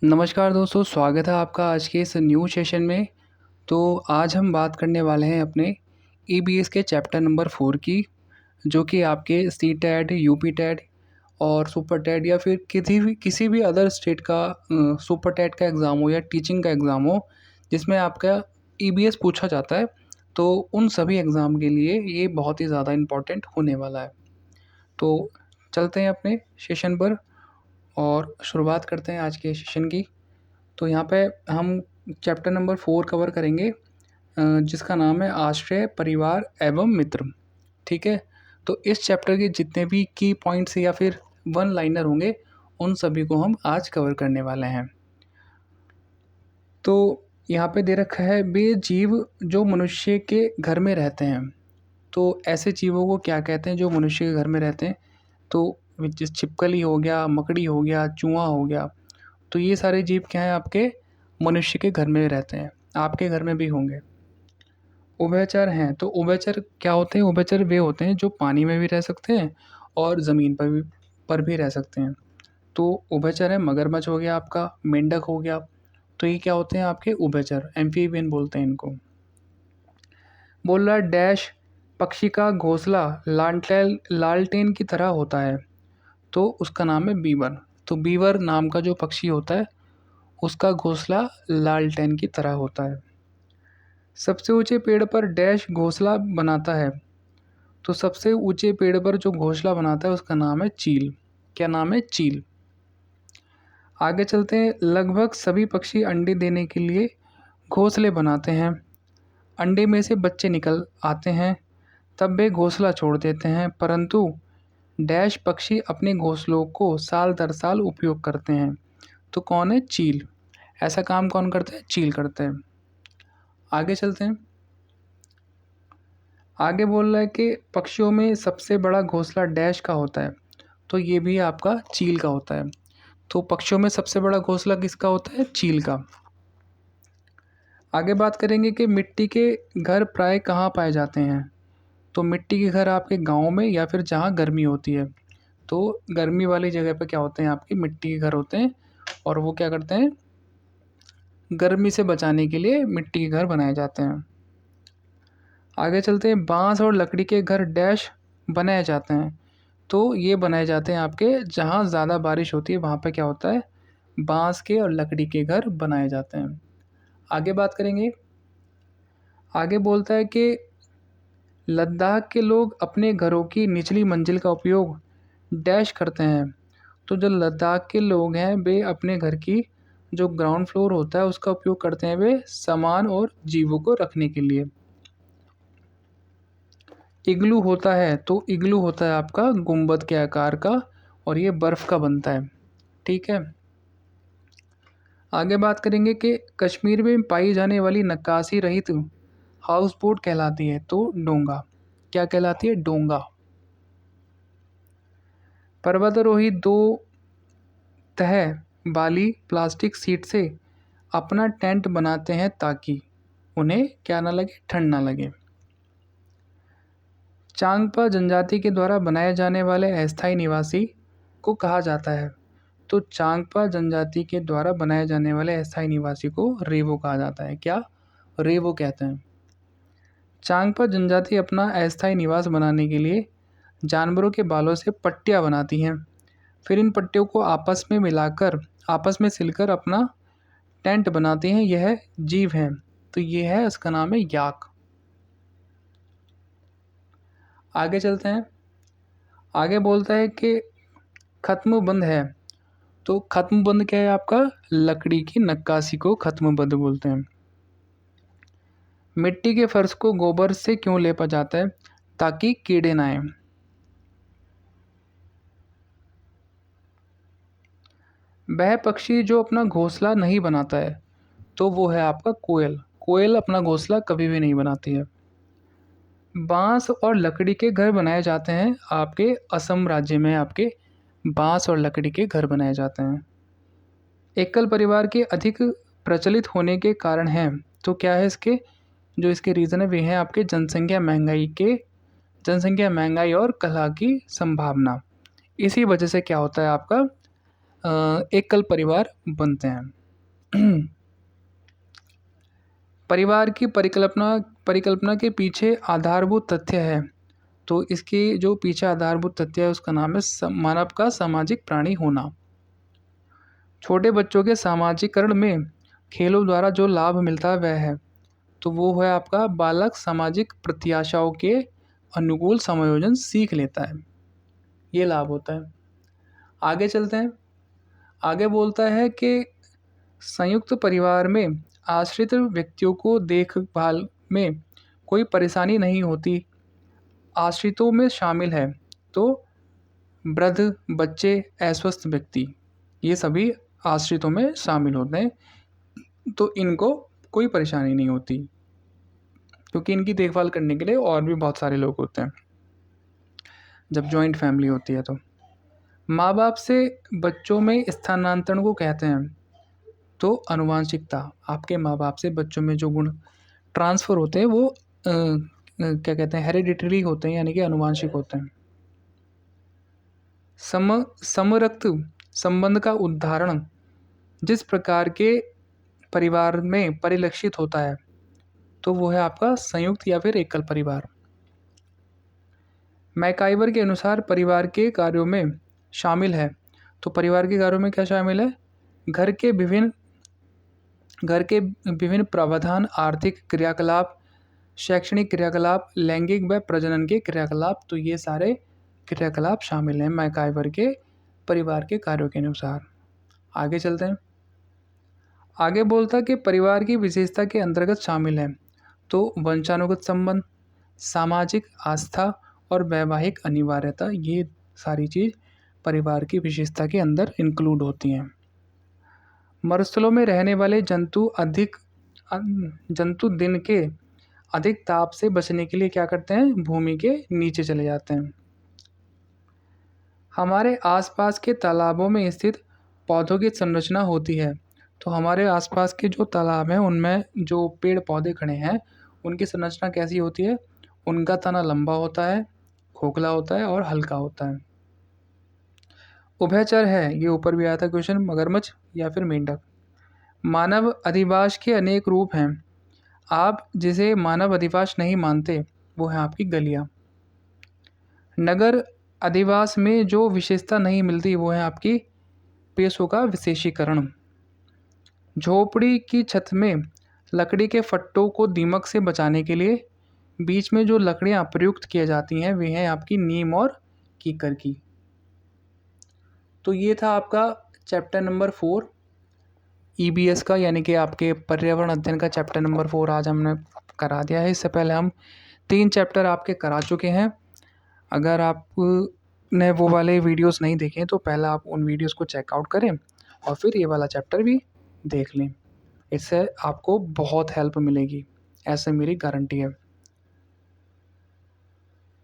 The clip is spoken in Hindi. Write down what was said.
नमस्कार दोस्तों, स्वागत है आपका आज के इस न्यू सेशन में। तो आज हम बात करने वाले हैं अपने ईबीएस के चैप्टर नंबर 4 की, जो कि आपके सीटेट, यूपीटेट और सुपरटेट या फिर किसी भी अदर स्टेट का सुपरटेट का एग्ज़ाम हो या टीचिंग का एग्ज़ाम हो, जिसमें आपका ईबीएस पूछा जाता है। तो उन सभी एग्ज़ाम के लिए ये बहुत ही ज़्यादा इम्पोर्टेंट होने वाला है। तो चलते हैं अपने सेशन पर और शुरुआत करते हैं आज के सेशन की। तो यहाँ पे हम चैप्टर नंबर 4 कवर करेंगे, जिसका नाम है आश्रय, परिवार एवं मित्र। ठीक है, तो इस चैप्टर के जितने भी की पॉइंट्स या फिर वन लाइनर होंगे, उन सभी को हम आज कवर करने वाले हैं। तो यहाँ पे दे रखा है, वे जीव जो मनुष्य के घर में रहते हैं। तो ऐसे जीवों को क्या कहते हैं जो मनुष्य के घर में रहते हैं? तो जिस छिपकली हो गया, मकड़ी हो गया, चूहा हो गया, तो ये सारे जीव क्या हैं? आपके मनुष्य के घर में रहते हैं, आपके घर में भी होंगे। उभयचर हैं, तो उभयचर क्या होते हैं? उभयचर वे होते हैं जो पानी में भी रह सकते हैं और ज़मीन पर भी रह सकते हैं। तो उभयचर है, मगरमच्छ हो गया आपका, मेंढक हो गया। तो ये क्या होते हैं? आपके उभयचर, एम्फीबियन बोलते हैं इनको। बोल रहा है डैश, पक्षी का घोंसला लालटेन की तरह होता है, तो उसका नाम है बीवर। तो बीवर नाम का जो पक्षी होता है, उसका घोंसला लालटेन की तरह होता है। सबसे ऊंचे पेड़ पर डैश घोंसला बनाता है, तो सबसे ऊंचे पेड़ पर जो घोंसला बनाता है उसका नाम है चील। क्या नाम है? चील। आगे चलते हैं। लगभग सभी पक्षी अंडे देने के लिए घोंसले बनाते हैं। अंडे में से बच्चे निकल आते हैं, तब वे घोंसला छोड़ देते हैं, परंतु डैश पक्षी अपने घोंसलों को साल दर साल उपयोग करते हैं। तो कौन है? चील। ऐसा काम कौन करता है? चील करता है। आगे चलते हैं। आगे बोल रहा है कि पक्षियों में सबसे बड़ा घोंसला डैश का होता है, तो ये भी आपका चील का होता है। तो पक्षियों में सबसे बड़ा घोंसला किसका होता है? चील का। आगे बात करेंगे कि मिट्टी के घर प्राय कहाँ पाए जाते हैं। तो मिट्टी के घर आपके गाँव में या फिर जहाँ गर्मी होती है। तो गर्मी वाली जगह पे क्या होते हैं? आपकी मिट्टी के घर होते हैं, और वो क्या करते हैं? गर्मी से बचाने के लिए मिट्टी के घर बनाए जाते हैं। आगे चलते हैं। बांस और लकड़ी के घर डैश बनाए जाते हैं, तो ये बनाए जाते हैं आपके जहाँ ज़्यादा बारिश होती है, वहाँ पे क्या होता है? बांस के और लकड़ी के घर बनाए जाते हैं। आगे बात करेंगे। आगे बोलता है कि लद्दाख के लोग अपने घरों की निचली मंजिल का उपयोग डैश करते हैं। तो जो लद्दाख के लोग हैं, वे अपने घर की जो ग्राउंड फ्लोर होता है उसका उपयोग करते हैं वे सामान और जीवों को रखने के लिए। इग्लू होता है, तो इग्लू होता है आपका गुंबद के आकार का, और ये बर्फ़ का बनता है। ठीक है। आगे बात करेंगे कि कश्मीर में पाई जाने वाली नक्काशी रहित हाउस बोट कहलाती है, तो डोंगा। क्या कहलाती है? डोंगा। पर्वतारोही दो तह वाली प्लास्टिक सीट से अपना टेंट बनाते हैं ताकि उन्हें क्या ना लगे? ठंड ना लगे। चांगपा जनजाति के द्वारा बनाए जाने वाले अस्थायी निवासी को कहा जाता है। तो चांगपा जनजाति के द्वारा बनाए जाने वाले अस्थायी निवासी को रेवो कहा जाता है। क्या? रेवो कहते हैं। चांगपा जनजाति अपना अस्थायी निवास बनाने के लिए जानवरों के बालों से पट्टियाँ बनाती हैं, फिर इन पट्टियों को आपस में सिलकर अपना टेंट बनाते हैं। यह जीव है, तो ये है, इसका नाम है याक। आगे चलते हैं। आगे बोलता है कि खत्म बंद है, तो खत्म बंद क्या है? आपका लकड़ी की नक्काशी को खत्म बंद बोलते हैं। मिट्टी के फर्श को गोबर से क्यों लेपा जाता है? ताकि कीड़े ना आए। वह पक्षी जो अपना घोंसला नहीं बनाता है, तो वो है आपका कोयल। कोयल अपना घोंसला कभी भी नहीं बनाती है। बांस और लकड़ी के घर बनाए जाते हैं आपके असम राज्य में। आपके बांस और लकड़ी के घर बनाए जाते हैं। एकल परिवार के अधिक प्रचलित होने के कारण हैं, तो क्या है इसके जो इसके रीज़न है? वे हैं आपके जनसंख्या, महंगाई और कलह की संभावना। इसी वजह से क्या होता है? आपका एकल परिवार बनते हैं। परिवार की परिकल्पना के पीछे आधारभूत तथ्य है। तो इसके जो पीछे आधारभूत तथ्य है उसका नाम है मानव का सामाजिक प्राणी होना। छोटे बच्चों के सामाजिकरण में खेलों द्वारा जो लाभ मिलता है वह है, तो वो है आपका बालक सामाजिक प्रत्याशाओं के अनुकूल समायोजन सीख लेता है, ये लाभ होता है। आगे चलते हैं। आगे बोलता है कि संयुक्त परिवार में आश्रित व्यक्तियों को देखभाल में कोई परेशानी नहीं होती। आश्रितों में शामिल है तो वृद्ध, बच्चे, अस्वस्थ व्यक्ति, ये सभी आश्रितों में शामिल होते हैं। तो इनको कोई परेशानी नहीं होती क्योंकि इनकी देखभाल करने के लिए और भी बहुत सारे लोग होते हैं जब जॉइंट फैमिली होती है। तो माँ बाप से बच्चों में स्थानांतरण को कहते हैं। तो आनुवांशिकता, आपके माँ बाप से बच्चों में जो गुण ट्रांसफ़र होते हैं वो क्या कहते हैं, हेरिडिटरी होते हैं, यानी कि आनुवांशिक होते हैं। समरक्त संबंध का उदाहरण जिस प्रकार के परिवार में परिलक्षित होता है तो वो है आपका संयुक्त या फिर एकल परिवार। मैकाइवर के अनुसार परिवार के कार्यों में शामिल है। तो परिवार के कार्यों में क्या शामिल है? घर के विभिन्न प्रावधान, आर्थिक क्रियाकलाप, शैक्षणिक क्रियाकलाप, लैंगिक व प्रजनन के क्रियाकलाप, तो ये सारे क्रियाकलाप शामिल हैं मैकाइवर के परिवार के कार्यों के अनुसार। आगे चलते हैं। आगे बोलता कि परिवार की विशेषता के अंतर्गत शामिल है तो वंशानुगत संबंध, सामाजिक आस्था और वैवाहिक अनिवार्यता, ये सारी चीज़ परिवार की विशेषता के अंदर इंक्लूड होती हैं। मरुस्थलों में रहने वाले जंतु दिन के अधिक ताप से बचने के लिए क्या करते हैं? भूमि के नीचे चले जाते हैं। हमारे आसपास के तालाबों में स्थित पौधों की संरचना होती है। तो हमारे आसपास के जो तालाब हैं उनमें जो पेड़ पौधे खड़े हैं उनकी संरचना कैसी होती है? उनका तना लंबा होता है, खोखला होता है और हल्का होता है। उभयचर है, ये ऊपर भी आया था क्वेश्चन, मगरमच्छ या फिर मेंढक। मानव अधिवास के अनेक रूप हैं। आप जिसे मानव अधिवास नहीं मानते वो है आपकी गलियाँ। नगर अधिवास में जो विशेषता नहीं मिलती वो है आपकी पेशों का विशेषीकरण। झोपड़ी की छत में लकड़ी के फट्टों को दीमक से बचाने के लिए बीच में जो लकड़ियाँ प्रयुक्त की जाती हैं वे हैं आपकी नीम और कीकर की। तो ये था आपका चैप्टर नंबर 4 EBS का, यानी कि आपके पर्यावरण अध्ययन का चैप्टर नंबर 4 आज हमने करा दिया है। इससे पहले हम 3 चैप्टर आपके करा चुके हैं। अगर आपने वो वाले वीडियोस नहीं देखे तो पहले आप उन वीडियोस को चेकआउट करें और फिर ये वाला चैप्टर भी देख लें। इससे आपको बहुत हेल्प मिलेगी, ऐसे मेरी गारंटी है।